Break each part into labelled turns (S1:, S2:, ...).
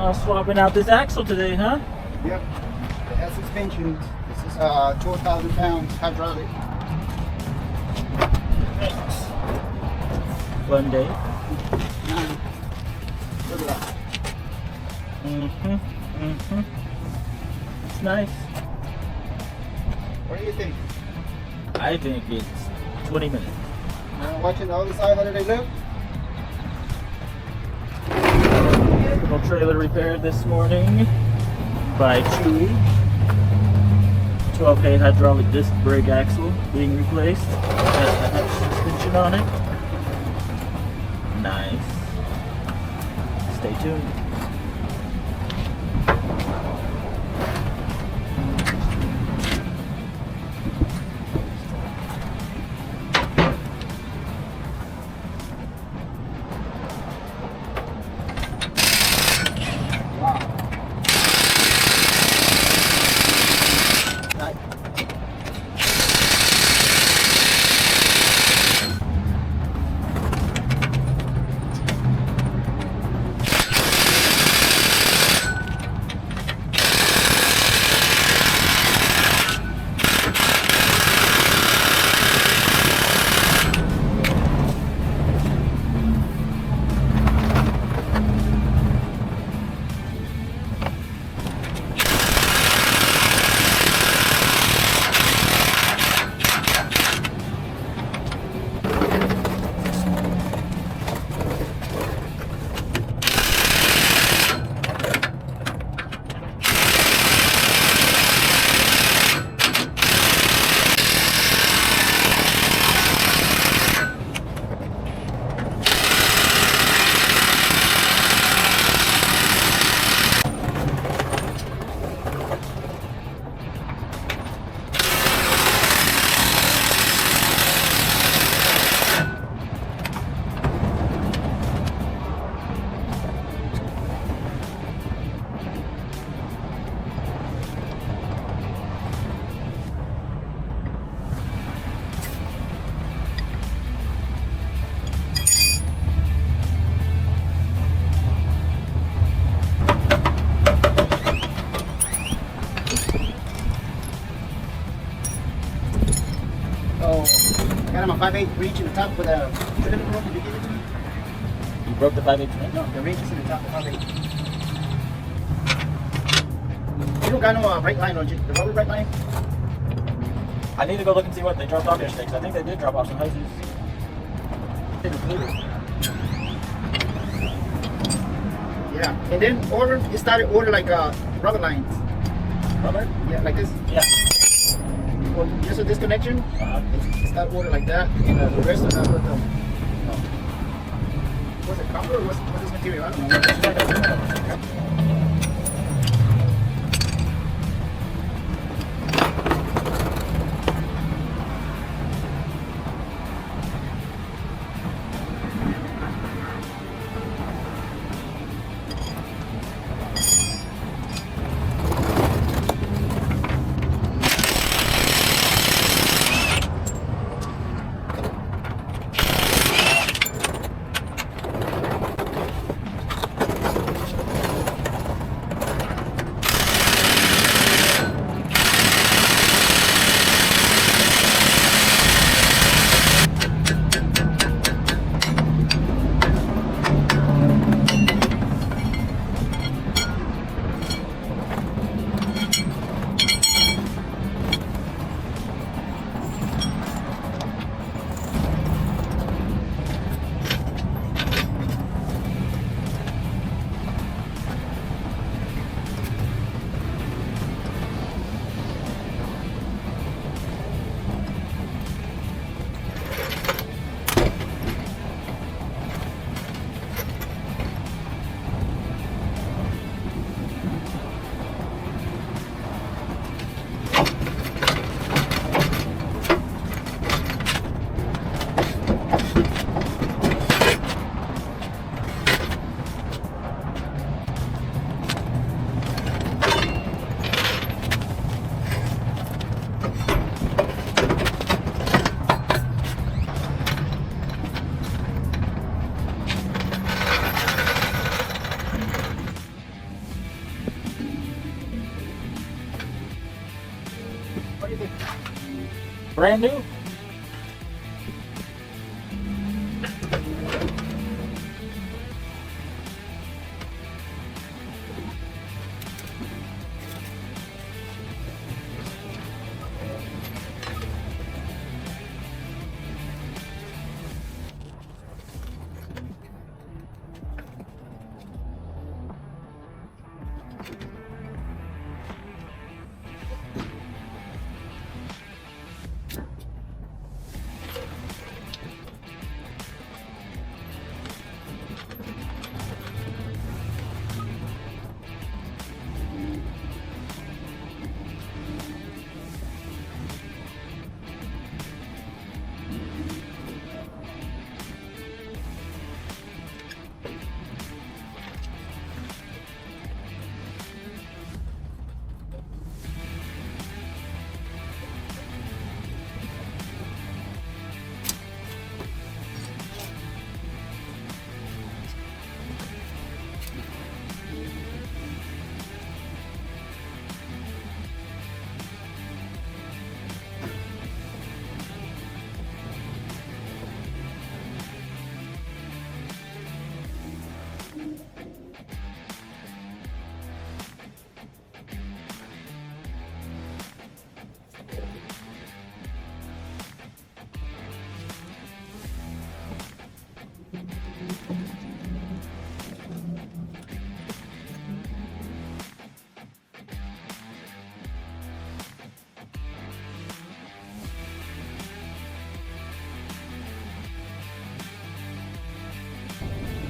S1: Swapping out this axle today, huh?
S2: Yep. It has suspension. This is 12,000 pounds hydraulic.
S1: One day.
S2: Look at that.
S1: It's nice.
S2: What do you think?
S1: I think it's 20 minutes.
S2: Watching the other side, how do they look?
S1: Little trailer repair this morning by Chewy. 12K hydraulic disc brake axle being replaced. Has the Hutch suspension on it. Nice. Stay tuned.
S2: Got him a 5/8 reach in the top with a trinity rope. Did you give it to me?
S1: You broke the 5/8 trim?
S2: No, the reach is in the top of the 5/8. You don't got no brake line, don't you? The rubber brake line?
S1: I need to go look and see what they dropped off yesterday, because I think they did drop off some hoses.
S2: Yeah, and then you started order like rubber lines.
S1: Rubber?
S2: Yeah, like this.
S1: Yeah.
S2: Well, just a disconnection. Start order like that, and the rest of that with the. Was it copper or what's this material? I don't know. do you think?
S1: Brand new.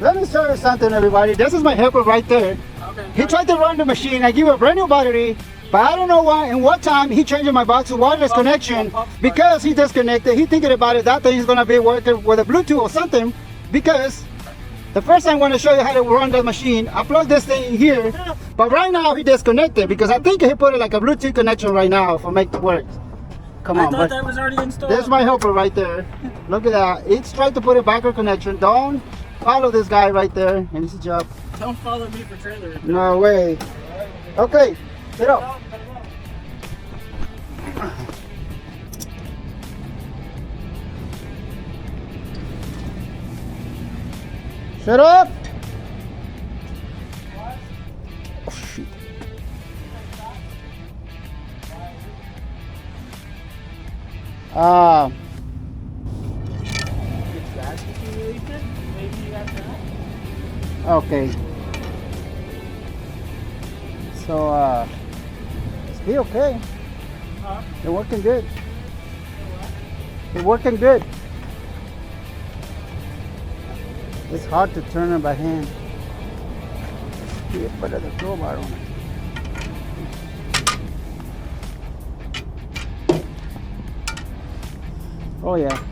S2: Let me show you something, everybody. This is my helper right there.
S1: Okay.
S2: He tried to run the machine. I give him a brand new battery, but I don't know why and what time he changed my box to wireless connection because he disconnected. He thinking about it. That thing is gonna be working with a Bluetooth or something. Because the first time I want to show you how to run the machine, I plug this thing in here, but right now he disconnected because I think he put it like a Bluetooth connection right now for make it work. Come
S1: I
S2: on,
S1: thought
S2: but
S1: that was already installed.
S2: there's my helper right there. Look at that. He's trying to put a backward connection. Don't follow this guy right there and his job.
S1: Don't follow me for trailer.
S2: No way. Okay, get up. Shut up. Oh, shoot. Okay. So, it's be okay.
S1: Huh?
S2: They're working good. They're working good. It's hard to turn them by hand. You put the crowbar on it. Oh yeah.